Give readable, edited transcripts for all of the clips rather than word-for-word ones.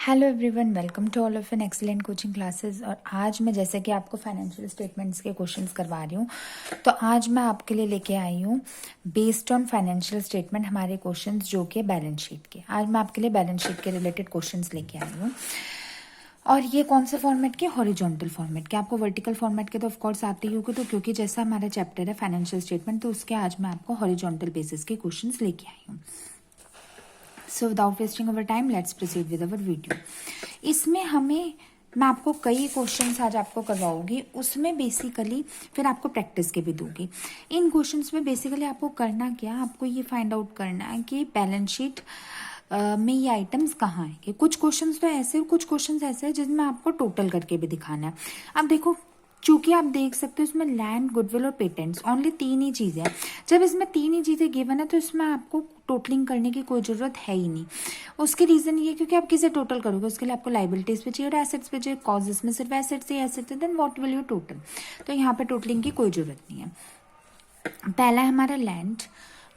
Hello everyone, welcome to all of an excellent coaching classes. और आज मैं जैसे कि आपको फाइनेंशियल स्टेटमेंट्स के क्वेश्चंस करवा रही हूँ, तो आज मैं आपके लिए लेके आई हूँ बेस्ड ऑन फाइनेंशियल स्टेटमेंट हमारे क्वेश्चंस जो कि बैलेंस शीट के। आज मैं आपके लिए बैलेंस शीट के रिलेटेड क्वेश्चंस लेके आई हूँ। और ये कौन से फॉर्मेट के? हॉरिजॉन्टल फॉर्मेट के। आपको वर्टिकल फॉर्मेट के तो ऑफकोर्स आते ही होंगे, तो क्योंकि जैसा हमारा चैप्टर है फाइनेंशियल स्टेटमेंट, तो उसके आज मैं आपको हॉरिजॉन्टल बेसिस के क्वेश्चंस लेके आई हूँ। So without wasting our time let's proceed with our video. इसमें मैं आपको कई क्वेश्चंस आज आपको करवाऊंगी, उसमें बेसिकली फिर आपको प्रैक्टिस के भी दूंगी। इन क्वेश्चंस में बेसिकली आपको करना क्या, आपको ये फाइंड आउट करना है कि बैलेंस शीट में ये आइटम्स कहाँ है। कुछ क्वेश्चंस तो ऐसे और कुछ क्वेश्चंस ऐसे हैं जिसमें आपको टोटल करके भी दिखाना है। अब देखो, चूंकि आप देख सकते हो इसमें लैंड, गुडविल और पेटेंट्स ओनली तीन ही चीजें हैं। जब इसमें तीन ही चीजें गिवन है तो इसमें आपको टोटलिंग करने की कोई जरूरत है ही नहीं। उसकी रीजन ये क्योंकि आप किसे टोटल करोगे, उसके लिए आपको लाइबिलिटीज पे चाहिए और एसेट्स पे चाहिए। कॉजेस में सिर्फ एसेट्स ही एसेट्स है, then what will you total. तो यहाँ पे टोटलिंग की कोई जरूरत नहीं है। पहला है हमारा लैंड,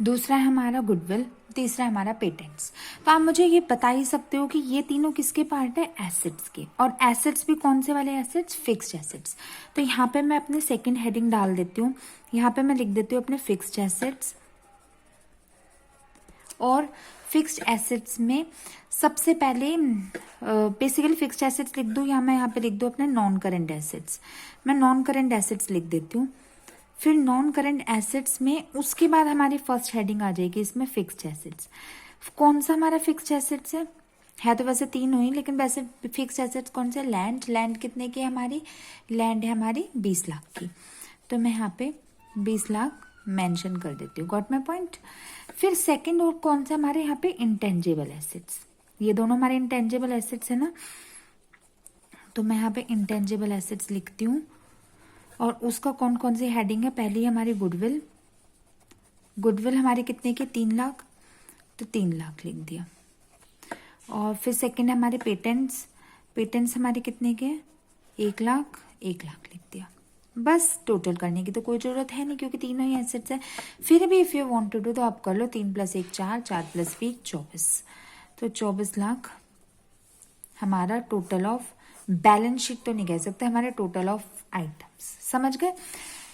दूसरा है हमारा गुडविल, तीसरा है हमारा पेटेंट्स। तो आप मुझे ये बता ही सकते हो कि ये तीनों किसके पार्ट है? एसेट्स के। और एसेट्स भी कौन से वाले एसेट्स? Fixed assets. तो यहाँ पे मैं अपने सेकंड हेडिंग डाल देती हूँ। यहाँ पे मैं लिख देती हूँ अपने फिक्स्ड एसेट्स। और फिक्स्ड एसेट्स में सबसे पहले बेसिकली फिक्स्ड एसेट्स लिख दूँ, या मैं यहाँ पे लिख दूँ अपने नॉन करंट एसेट्स। मैं नॉन करंट एसेट्स लिख देती हूँ। फिर नॉन करंट एसेट्स में उसके बाद हमारी फर्स्ट हेडिंग आ जाएगी इसमें फिक्स्ड एसेट्स। कौन सा हमारा फिक्स्ड एसेट्स है तो वैसे तीन हुई, लेकिन वैसे फिक्स्ड एसेट्स कौन से? लैंड कितने की है हमारी? लैंड है हमारी 20 लाख की। तो मैं यहाँ पे 20 लाख मेंशन कर देती हूँ। Got my point. फिर सेकंड और कौन सा हमारे यहाँ पे? Intangible assets. ये दोनों हमारे इंटेंजिबल एसेट्स है ना, तो मैं यहाँ पे इंटेंजिबल एसेट्स लिखती हूँ। और उसका कौन कौन सी हेडिंग है? पहली हमारी गुडविल। गुडविल हमारी कितने की? 3 लाख, तो 3 लाख लिख दिया। और फिर सेकंड है हमारे पेटेंट्स। पेटेंट्स हमारे कितने के? 1 लाख, 1 लाख लिख दिया। बस टोटल करने की तो कोई जरूरत है नहीं क्योंकि तीनों ही एसेट्स है। फिर भी if you want to do तो आप कर लो। 3 + 1 4, 4 + 1 24। तो 24 लाख हमारा टोटल ऑफ बैलेंस शीट तो नहीं कह सकते, हमारे टोटल ऑफ आइटम्स। समझ गए?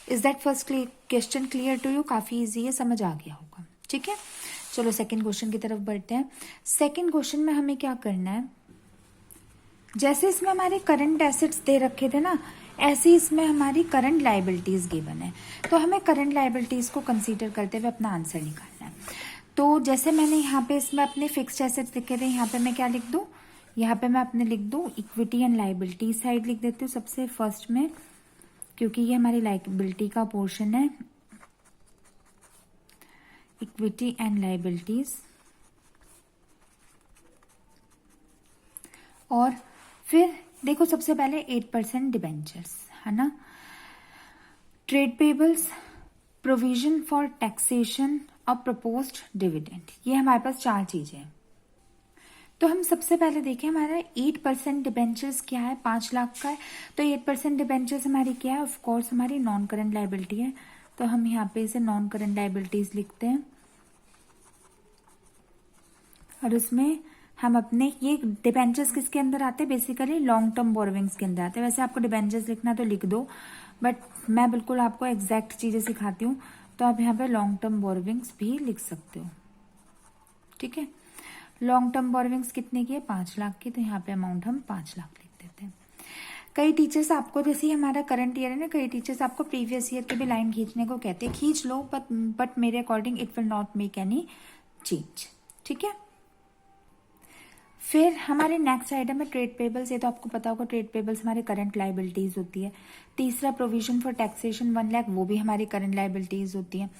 Is that first question clear to you? काफी इजी है, समझ आ गया होगा। ठीक है, चलो सेकंड क्वेश्चन की तरफ बढ़ते हैं। सेकंड क्वेश्चन में हमें क्या करना है, जैसे इसमें हमारे करंट एसेट्स दे रखे थे ना, ऐसे ही इसमें हमारी करंट लाइबिलिटीज गिवन है। तो हमें करंट लाइबिलिटीज को कंसीडर करते हुए अपना आंसर निकालना है। तो जैसे मैंने यहाँ पे इसमें अपने फिक्स्ड एसेट्स लिखे थे, यहाँ पे मैं क्या लिख दूँ? यहाँ पे मैं अपने लिख दूँ इक्विटी एंड लाइबिलिटी साइड लिख देती हूँ सबसे फर्स्ट में, क्योंकि ये हमारी लाइबिलिटी का पोर्शन है। Equity and liabilities. और फिर देखो, सबसे पहले 8% डिबेंचर्स है ना, trade payables, provision for taxation और प्रपोज्ड डिविडेंड। ये हमारे पास चार चीजें हैं। तो हम सबसे पहले देखें हमारा 8% डिबेंचर्स क्या है? 5 लाख का है। तो 8% डिबेंचर्स हमारी क्या है? ऑफ कोर्स हमारी नॉन करंट लाइबिलिटी है। तो हम यहाँ पे इसे नॉन करंट लाइबिलिटीज लिखते हैं। और उसमें हम अपने ये डिबेंचर्स किसके अंदर आते हैं? बेसिकली लॉन्ग टर्म बोरोविंग्स के अंदर आते हैं। वैसे आपको डिबेंचर्स लिखना तो लिख दो, बट मैं बिल्कुल आपको एग्जैक्ट चीजें सिखाती हूँ। तो आप यहाँ पे लॉन्ग टर्म बोरोविंग्स भी लिख सकते हो। ठीक है, लॉन्ग टर्म बोरोविंग्स कितने की है? 5 लाख की। तो यहाँ पे अमाउंट हम 5 लाख लिख देते हैं। कई टीचर्स आपको, जैसे हमारा करंट ईयर है ना, कई टीचर्स आपको प्रीवियस ईयर के भी लाइन खींचने को कहते हैं। खींच लो, बट मेरे according it will not make any change. ठीक है, फिर हमारे नेक्स्ट आइटम है ट्रेड पेबल्स। ये तो आपको पता होगा, ट्रेड पेबल्स हमारे करंट लाइबिलिटीज होती है। तीसरा प्रोविजन फॉर टैक्सेशन 1 लाख, वो भी हमारी करंट लाइबिलिटीज होती है।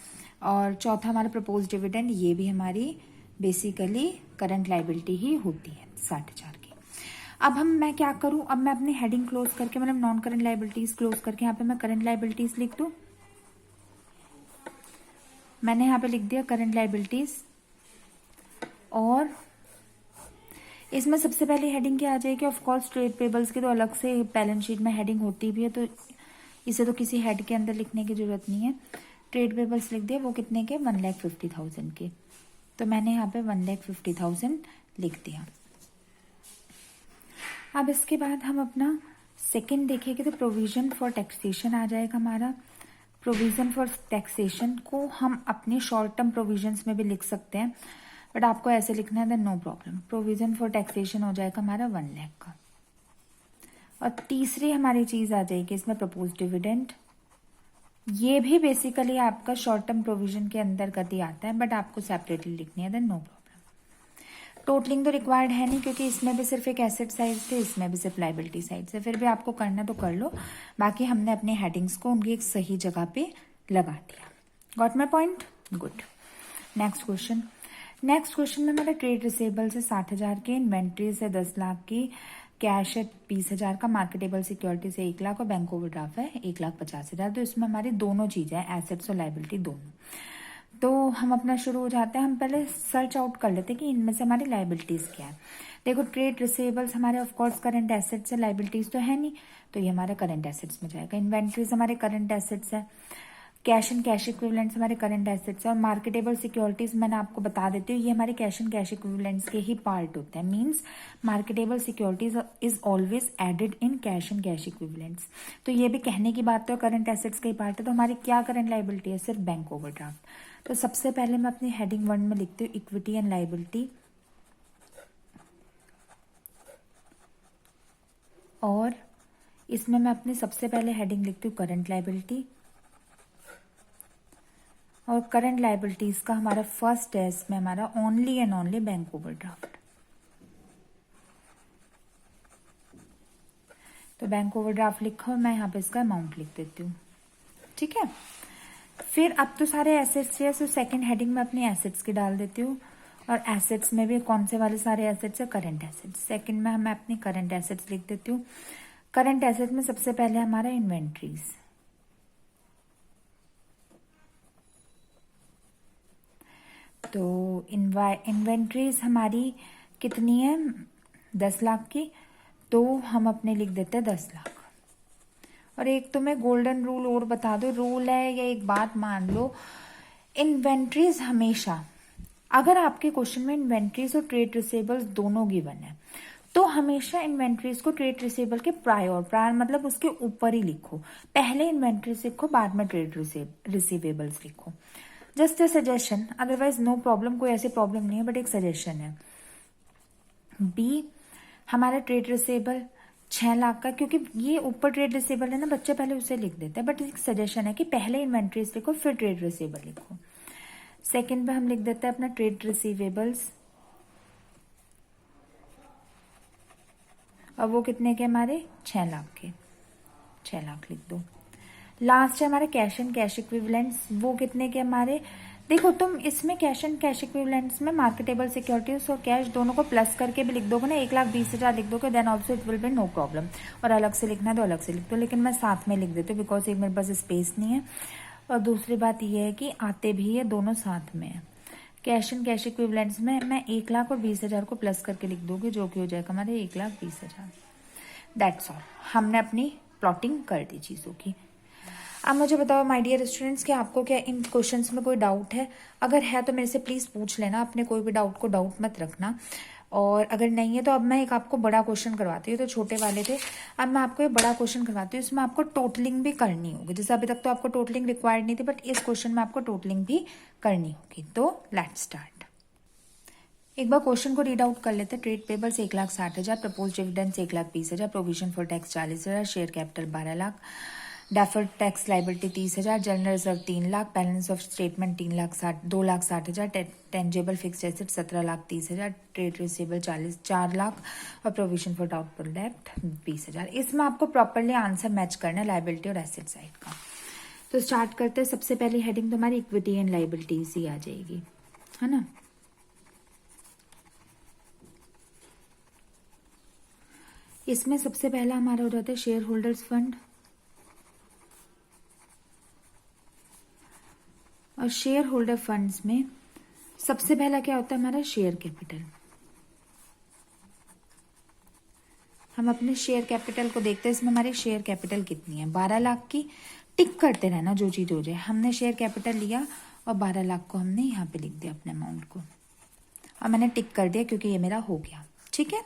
और चौथा हमारा प्रपोज डिविडेंड, ये भी हमारी बेसिकली करंट लाइबिलिटी ही होती है 60,000 की। अब मैं क्या करूं, अब मैं अपनी हेडिंग क्लोज करके, मतलब नॉन करंट लाइबिलिटीज क्लोज करके यहाँ पे मैं करंट लाइबिलिटीज लिख दूं। मैंने यहाँ पे लिख दिया करंट लाइबिलिटीज। और इसमें सबसे पहले हेडिंग क्या आ जाएगी? ऑफ कोर्स ट्रेड पेबल्स की तो अलग से बैलेंस शीट में हेडिंग होती भी है, तो इसे तो किसी हेड के अंदर लिखने की जरूरत नहीं है। ट्रेड पेबल्स लिख दिया, वो कितने के? 1,50,000 के। तो मैंने यहाँ पे 1,50,000 लिख दिया। अब इसके बाद हम अपना सेकंड देखेंगे तो प्रोविजन फॉर टैक्सेशन आ जाएगा हमारा। प्रोविजन फॉर टैक्सेशन को हम अपने शॉर्ट टर्म प्रोविजंस में भी लिख सकते हैं, बट आपको ऐसे लिखना है, then no problem. Provision for taxation हो जाएगा हमारा 1 लाख का। और तीसरी हमारी चीज आ जाएगी इसमें प्रपोज डिविडेंड। ये भी बेसिकली आपका शॉर्ट टर्म प्रोविजन के अंतर्गत ही आता है, बट आपको सेपरेटली लिखनी है, देन नो प्रॉब्लम। टोटलिंग तो रिक्वायर्ड है नहीं, क्योंकि इसमें भी सिर्फ एक एसेट साइड थे, इसमें भी सिर्फ लाइबिलिटी साइड से। फिर भी आपको करना तो कर लो, बाकी हमने अपने हेडिंग्स को उनकी एक सही जगह पे लगा दिया। Got my point? Good. Next question. Next question में हमारा ट्रेड रिसेबल से 60,000 के, इन्वेंट्री से 10 लाख की, कैश है 20,000 का, मार्केटेबल सिक्योरिटी से 1 लाख और बैंक ओवरड्राफ्ट है 1,50,000। तो इसमें हमारी दोनों चीजें हैं, एसेट्स और लाइबिलिटी दोनों। तो हम अपना शुरू हो जाते हैं। हम पहले सर्च आउट कर लेते हैं कि इनमें से हमारी लाइबिलिटीज क्या है। देखो, ट्रेड रिसेबल्स हमारे ऑफकोर्स करंट एसेट्स है, लाइबिलिटीज तो है नहीं, तो ये हमारे करंट एसेट्स में जाएगा। इन्वेंट्रीज हमारे करंट एसेट्स है, कैश एंड कैश इक्विवेलेंट्स हमारे करंट एसेट्स है, और मार्केटेबल सिक्योरिटीज मैंने आपको बता देती हूँ, ये हमारे कैश एंड कैश इक्विवेलेंट्स के ही पार्ट होते हैं। Means marketable securities is always added in cash and cash equivalents. तो ये भी कहने की बात तो करंट एसेट्स का ही पार्ट है। तो हमारी क्या करंट लाइबिलिटी है? सिर्फ बैंक ओवरड्राफ्ट। तो सबसे पहले मैं अपनी हेडिंग 1 में लिखती हूँ इक्विटी एंड लाइबिलिटी, और इसमें मैं अपनी सबसे पहले हेडिंग लिखती हूँ करंट लाइबिलिटी। और करंट लाइबिलिटीज का हमारा फर्स्ट है इसमें हमारा only and only bank overdraft. तो बैंक ओवरड्राफ्ट लिखा और मैं यहाँ पे इसका अमाउंट लिख देती हूँ। ठीक है, फिर अब तो सारे एसेट्स है, तो सेकंड हेडिंग में अपनी एसेट्स की डाल देती हूँ। और एसेट्स में भी कौन से वाले सारे एसेट्स है? Current assets. सेकंड में मैं अपनी करंट एसेट्स लिख देती हूँ। करंट एसेट में सबसे पहले हमारा इन्वेंट्रीज। तो इन्वेंट्रीज हमारी कितनी है? 10 लाख की। तो हम अपने लिख देते हैं 10 लाख। और एक तो मैं गोल्डन रूल और बता दो, रूल है या एक बात मान लो, इन्वेंट्रीज हमेशा, अगर आपके क्वेश्चन में इन्वेंट्रीज और ट्रेड रिसेबल्स दोनों गिवन है, तो हमेशा इन्वेंट्रीज को ट्रेड रिसेबल के प्रायर मतलब उसके ऊपर ही लिखो। पहले इन्वेंट्रीज लिखो, बाद में ट्रेड रिसीवेबल्स लिखो। Just a suggestion, otherwise no problem, कोई ऐसी प्रॉब्लम नहीं है, बट एक सजेशन है। बी हमारा ट्रेड रिसेबल 6 लाख का, क्योंकि ये ऊपर ट्रेड रिसेबल है ना, बच्चे पहले उसे लिख देते हैं, बट एक सजेशन है कि पहले इन्वेंट्रीज लिखो फिर ट्रेड रिसेबल लिखो। सेकंड पे हम लिख देते हैं अपना ट्रेड रिसीवेबल्स, और वो कितने के हमारे? 6 लाख के। 6 लाख लिख दो। लास्ट है हमारे कैश एंड कैश इक्विवेलेंट्स, वो कितने के हमारे? देखो, तुम इसमें कैश एंड कैश इक्विवेलेंट्स में मार्केटेबल सिक्योरिटीज और कैश दोनों को प्लस करके भी लिख दोगे ना, 1,20,000 लिख दोगे, then also it will be no problem. और अलग से लिखना है तो अलग से लिख दो, लेकिन मैं साथ में लिख देती हूँ बिकॉज एक मेरे पास स्पेस नहीं है। और दूसरी बात ये है कि आते भी है, दोनों साथ में है। कैश एंड कैश इक्विवेलेंट्स में मैं 1,20,000 को प्लस करके लिख दूंगी, जो कि हो जाएगा हमारे 1,20,000। That's all. हमने अपनी प्लॉटिंग कर दी चीज़ों की। अब मुझे बताओ माय डियर स्टूडेंट्स कि आपको क्या इन क्वेश्चंस में कोई डाउट है? अगर है तो मेरे से प्लीज पूछ लेना, अपने कोई भी डाउट को डाउट मत रखना। और अगर नहीं है तो अब मैं एक आपको बड़ा क्वेश्चन करवाती हूँ। तो छोटे वाले थे, अब मैं आपको एक बड़ा क्वेश्चन करवाती हूँ। इसमें आपको टोटलिंग भी करनी होगी, जैसे अभी तक तो आपको टोटलिंग रिक्वायर्ड नहीं थी, बट इस क्वेश्चन में आपको टोटलिंग भी करनी होगी। तो लेट्स स्टार्ट। एक बार क्वेश्चन को रीड आउट कर लेते हैं। Trade payables 1,60,000, propose dividends 1,20,000, provision for tax 40,000, share capital 12 lakh, deferred tax liability 30,000, general reserve 3 lakh, balance of statement 2,60,000, tangible fixed asset 17,30,000, trade receivable 4 lakh और प्रोविजन फॉर डाउटफुल डेब्ट 20,000। इसमें आपको प्रॉपरली आंसर मैच करना है लाइबिलिटी और एसेट साइड का। तो start करते हैं। सबसे पहली हेडिंग तो हमारी इक्विटी एंड लाइबिलिटीज ही आ जाएगी, है ना। इसमें सबसे पहला हमारा हो जाता है शेयर होल्डर्स फंड। और शेयर होल्डर फंड्स में सबसे पहला क्या होता है हमारा? Share capital. हम अपने शेयर कैपिटल को देखते हैं। इसमें हमारी शेयर कैपिटल कितनी है? 12 लाख की। टिक करते रहना जो चीज हो जाए। हमने शेयर कैपिटल लिया और 12 लाख को हमने यहाँ पे लिख दिया अपने अमाउंट को, और मैंने टिक कर दिया क्योंकि ये मेरा हो गया। ठीक है।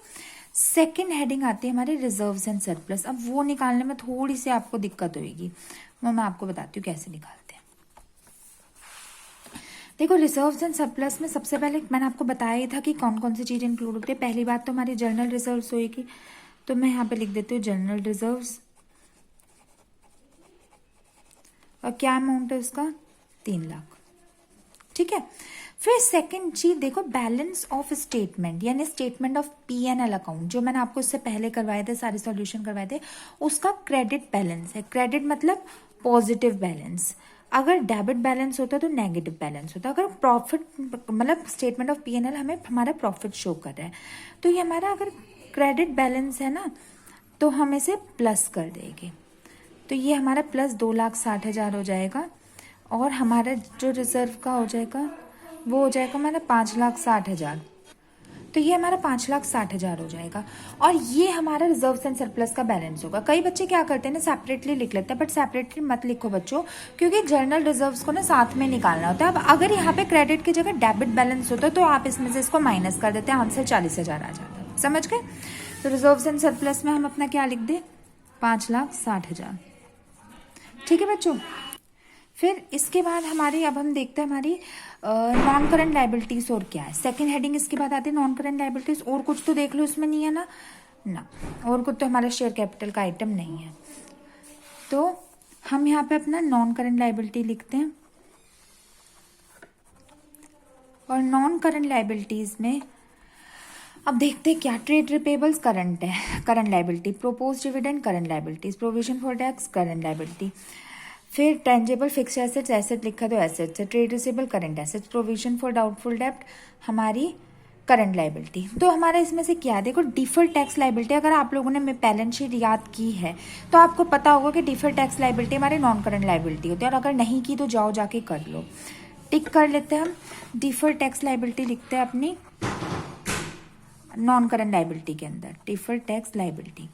सेकंड हेडिंग आती है हमारे रिजर्व्स एंड सरप्लस। अब वो निकालने में थोड़ी सी आपको दिक्कत होगी, वो मैं आपको बताती हूँ कैसे निकालते हैं। देखो रिजर्व्स एंड सरप्लस में सबसे पहले मैंने आपको बताया ही था कि कौन कौन सी चीज़ इंक्लूड होती है। पहली बात तो हमारी जर्नल रिजर्व्स होगी, तो मैं यहाँ पे लिख देती हूँ जर्नल रिजर्व्स, और क्या अमाउंट है उसका 3 लाख। ठीक है। फिर सेकंड चीज देखो बैलेंस ऑफ स्टेटमेंट, यानी स्टेटमेंट ऑफ P&L अकाउंट, जो मैंने आपको इससे पहले करवाए थे, सारे सॉल्यूशन करवाए थे, उसका क्रेडिट बैलेंस है। क्रेडिट मतलब पॉजिटिव बैलेंस, अगर डेबिट बैलेंस होता तो नेगेटिव बैलेंस होता। अगर प्रॉफिट मतलब स्टेटमेंट ऑफ P&L हमें हमारा प्रॉफिट शो कर रहा है, तो ये हमारा अगर क्रेडिट बैलेंस है ना, तो हम इसे प्लस कर देंगे, तो ये हमारा प्लस 2,60,000 हो जाएगा, और हमारा जो रिजर्व का हो जाएगा वो हो जाएगा हमारा 5,60,000। तो ये हमारा 5,60,000 हो जाएगा, और ये हमारा रिजर्व्स एंड सरप्लस का बैलेंस होगा। कई बच्चे क्या करते हैं ना, सेपरेटली लिख लेते हैं, बट सेपरेटली मत लिखो बच्चों, क्योंकि जर्नल रिजर्व्स को ना साथ में निकालना होता है। अब अगर यहाँ पे क्रेडिट की जगह डेबिट बैलेंस होता है, तो आप इसमें से इसको माइनस कर देते हैं, आंसर 40,000 आ जाता है। समझ गए? तो रिजर्व्स एंड सरप्लस में हम अपना क्या लिख दे, 5,60,000। ठीक है बच्चों। फिर इसके बाद हमारी, अब हम देखते हैं हमारी नॉन करंट लाइबिलिटीज और क्या है। सेकंड हेडिंग इसके बाद आती है नॉन करंट लाइबिलिटीज। और कुछ तो देख लो इसमें नहीं है ना, ना और कुछ तो हमारा शेयर कैपिटल का आइटम नहीं है, तो हम यहाँ पे अपना नॉन करंट लाइबिलिटी लिखते हैं। और नॉन करंट लाइबिलिटीज में अब देखते हैं क्या, ट्रेड रिपेबल्स करंट है, current liability, propose dividend current liabilities, provision for tax current liability, फिर टेंजेबल फिक्स एसेट्स, एसेट लिखा तो एसेट्स है, trade receivable current assets, provision for doubtful डेब्ट हमारी करंट लाइबिलिटी। तो हमारा इसमें से क्या है, देखो डिफर्ड टैक्स लाइबिलिटी, अगर आप लोगों ने बैलेंस शीट याद की है तो आपको पता होगा कि डिफर्ड टैक्स लाइबिलिटी हमारी नॉन करंट लाइबिलिटी होती है, और अगर नहीं की तो जाओ जाके कर लो, टिक कर लेते हैं हम। डिफर्ड टैक्स लाइबिलिटी लिखते हैं अपनी नॉन करंट लाइबिलिटी के अंदर, डिफर्ड टैक्स लाइबिलिटी,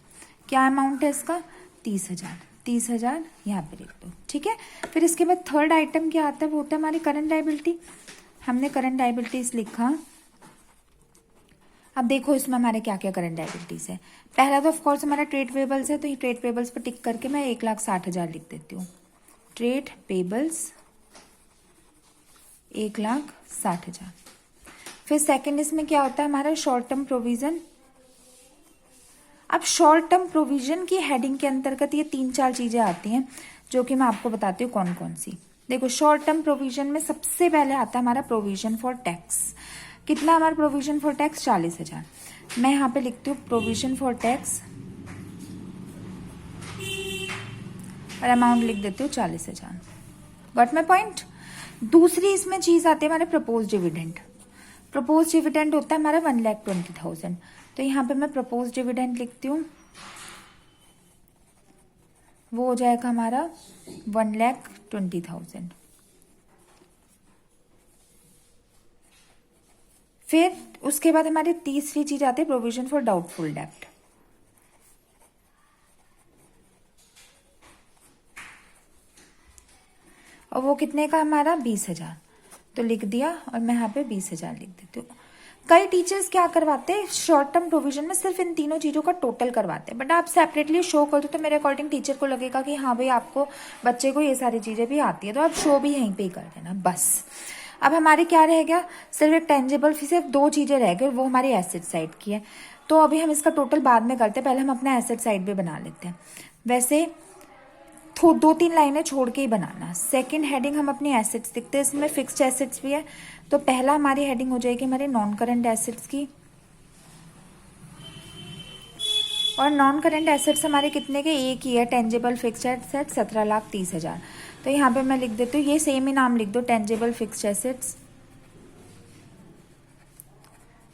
क्या अमाउंट है इसका 30,000, 30,000 यहाँ पे लिख दो। ठीक है। फिर इसके बाद थर्ड आइटम क्या आता है, वो होता है हमारी करंट लाइबिलिटी। हमने करंट लाइबिलिटीज लिखा। अब देखो इसमें हमारे क्या क्या करंट लाइबिलिटीज है। पहला तो ऑफकोर्स हमारा ट्रेड पेबल्स है, तो ये ट्रेड पेबल्स पर टिक करके मैं 1,60,000 लिख देती हूँ। Trade payables 1,60,000। फिर सेकंड इसमें क्या होता है हमारा शॉर्ट टर्म प्रोविजन। अब शॉर्ट टर्म प्रोविजन की हेडिंग के अंतर्गत ये 3-4 चीजें आती हैं, जो कि मैं आपको बताती हूँ कौन कौन सी। देखो शॉर्ट टर्म प्रोविजन में सबसे पहले आता है हमारा प्रोविजन फॉर टैक्स। कितना हमारा प्रोविजन फॉर टैक्स 40,000। मैं यहाँ पे लिखती हूँ प्रोविजन फॉर टैक्स और अमाउंट लिख देती हूँ 40,000। Got my point. दूसरी इसमें चीज आती है हमारे प्रपोज डिविडेंड। प्रपोज डिविडेंड होता है हमारा 1,20,000, तो यहाँ पे मैं प्रपोज डिविडेंड लिखती हूँ, वो हो जाएगा हमारा 1,20,000। फिर उसके बाद हमारी तीसरी चीज आती है प्रोविजन फॉर डाउटफुल डेब्ट। और वो कितने का हमारा 20,000, तो लिख दिया, और मैं यहाँ पे 20,000 लिख देती हूँ। कई टीचर्स क्या करवाते हैं, शॉर्ट टर्म प्रोविजन में सिर्फ इन तीनों चीजों का टोटल करवाते हैं, बट आप सेपरेटली शो कर दो तो मेरे अकॉर्डिंग टीचर को लगेगा कि हाँ भाई आपको बच्चे को ये सारी चीजें भी आती है, तो आप शो भी यहीं पे ही कर देना बस। अब हमारे क्या रह गया, सिर्फ एक टेंजेबल, सिर्फ 2 चीजें रह गई, वो हमारी एसेट साइड की है। तो अभी हम इसका टोटल बाद में करते हैं, पहले हम अपना एसेट साइड भी बना लेते हैं। वैसे 2-3 लाइनें छोड़ के ही बनाना। सेकंड हेडिंग हम अपनी एसेट्स लिखते हैं, इसमें फिक्स्ड एसेट्स भी है, तो पहला हमारी हेडिंग हो जाएगी हमारे नॉन करंट एसेट्स की। और नॉन करंट एसेट्स हमारे कितने के, एक ही है, टेंजेबल फिक्स्ड एसेट 17,30,000। तो यहाँ पे मैं लिख देती हूँ, ये सेम ही नाम लिख दो, टेंजेबल फिक्स्ड एसेट्स,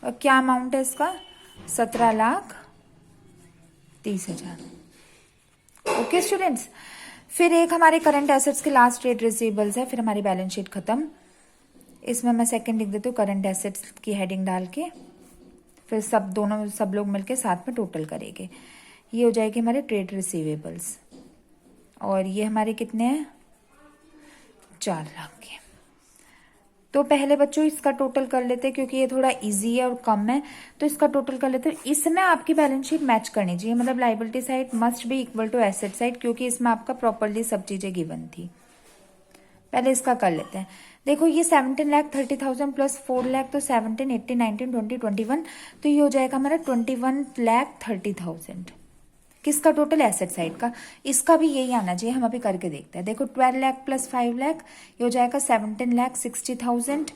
और क्या अमाउंट है इसका 17,30,000। Okay students. फिर एक हमारे करंट एसेट्स के लास्ट ट्रेड रिसीवेबल्स है, फिर हमारी बैलेंस शीट खत्म। इसमें मैं सेकंड लिख देती हूँ करंट एसेट्स की हेडिंग डाल के, फिर सब लोग मिलके साथ में टोटल करेंगे। ये हो जाएगी हमारे ट्रेड रिसीवेबल्स, और ये हमारे कितने हैं 4 लाख के। तो पहले बच्चों इसका टोटल कर लेते हैं, क्योंकि ये थोड़ा इजी है और कम है, तो इसका टोटल कर लेते हैं। इसमें आपकी बैलेंस शीट मैच करनी चाहिए, मतलब liability side must be equal to asset side, क्योंकि इसमें आपका प्रॉपरली सब चीजें गिवन थी। पहले इसका कर लेते हैं। देखो ये 17,30,000 प्लस 4 लाख, तो 17, 18, 19, 20, 21, तो ये हो जाएगा हमारा 21,30,000 किसका टोटल एसेट साइड का। इसका भी यही आना चाहिए, हम अभी करके देखते हैं। देखो 12 लाख प्लस 5 लाख ये हो जाएगा 17,60,000,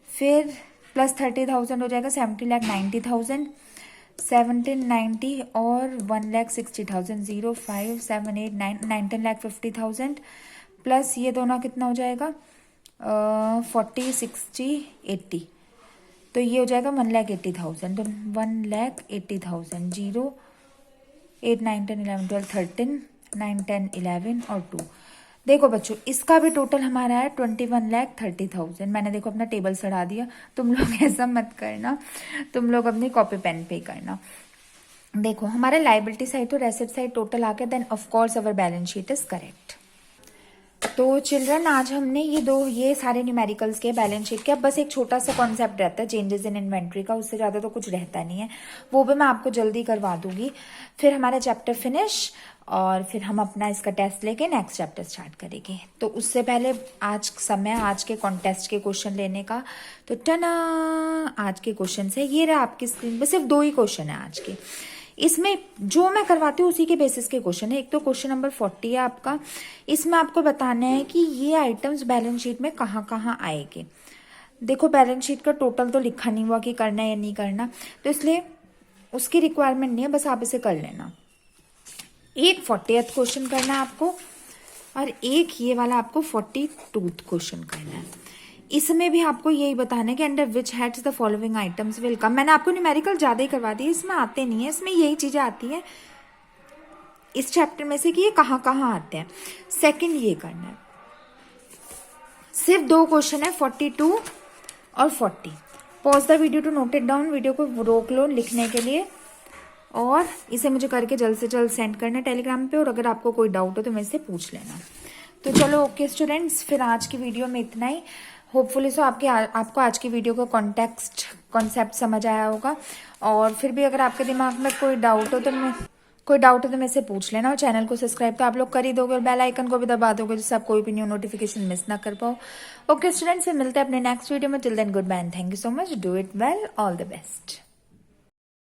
फिर प्लस 30,000 हो जाएगा 17,90,000, 1790 और 1,60,000, 0, 5, 7, 8, 9, 19,50,000 प्लस ये दोनों कितना हो जाएगा 40, 60, 80, तो ये हो जाएगा 1,80,000, तो 1,80,000, 0, 8, 9, 10, 11, 12, 13, 9, 10, 11 और 2। देखो बच्चों इसका भी टोटल हमारा है 21,30,000। मैंने देखो अपना टेबल सड़ा दिया, तुम लोग ऐसा मत करना, तुम लोग अपनी कॉपी पेन पे करना। देखो हमारे लाइबिलिटी साइड और एसेट साइड टोटल आ गया, then of course our balance sheet is correct. तो चिल्ड्रन आज हमने ये सारे न्यूमेरिकल्स के बैलेंस शीट के, अब बस एक छोटा सा कॉन्सेप्ट रहता है चेंजेस इन इन्वेंट्री का, उससे ज़्यादा तो कुछ रहता नहीं है, वो भी मैं आपको जल्दी करवा दूंगी। फिर हमारा चैप्टर फिनिश और फिर हम अपना इसका टेस्ट लेके नेक्स्ट चैप्टर स्टार्ट करेंगे। तो उससे पहले आज के कॉन्टेस्ट के क्वेश्चन लेने का, तो टना आज के क्वेश्चन है, ये रहा आपकी स्क्रीन पर, सिर्फ 2 ही क्वेश्चन है आज के। इसमें जो मैं करवाती हूँ उसी के बेसिस के क्वेश्चन है। एक तो क्वेश्चन नंबर 40 है आपका, इसमें आपको बताना है कि ये आइटम्स बैलेंस शीट में कहाँ कहाँ आएंगे। देखो बैलेंस शीट का टोटल तो लिखा नहीं हुआ कि करना है या नहीं करना, तो इसलिए उसकी रिक्वायरमेंट नहीं है, बस आप इसे कर लेना। एक 40th क्वेश्चन करना है आपको और एक ये वाला आपको 42th क्वेश्चन करना है। इसमें भी आपको यही बताना है कि under which heads the following items will come. मैंने आपको न्यूमेरिकल ज्यादा ही करवा दी, इसमें आते नहीं है, इसमें यही चीजें आती हैं इस चैप्टर में से कि ये कहाँ कहाँ आते हैं। सेकंड ये करना है, सिर्फ 2 क्वेश्चन है 42 और 40। Pause the video to note it down, video को रोक लो लिखने के लिए और इसे मुझे करके जल्द से जल्द सेंड करना टेलीग्राम पे, और अगर आपको कोई डाउट हो तो मेरे से पूछ लेना। तो चलो ओके स्टूडेंट्स, फिर आज की वीडियो में इतना ही। होपफुली सो आपको आज की वीडियो का कॉन्सेप्ट समझ आया होगा, और फिर भी अगर आपके दिमाग में कोई डाउट हो तो मेरे से पूछ लेना, और चैनल को सब्सक्राइब तो आप लोग कर ही दोगे और बेल आइकन को भी दबा दोगे, जिससे आप कोई भी न्यू नोटिफिकेशन मिस ना कर पाओ। ओके स्टूडेंट्स, फिर मिलते हैं अपने नेक्स्ट वीडियो में। Till then goodbye and thank you so much, do it well, all the best.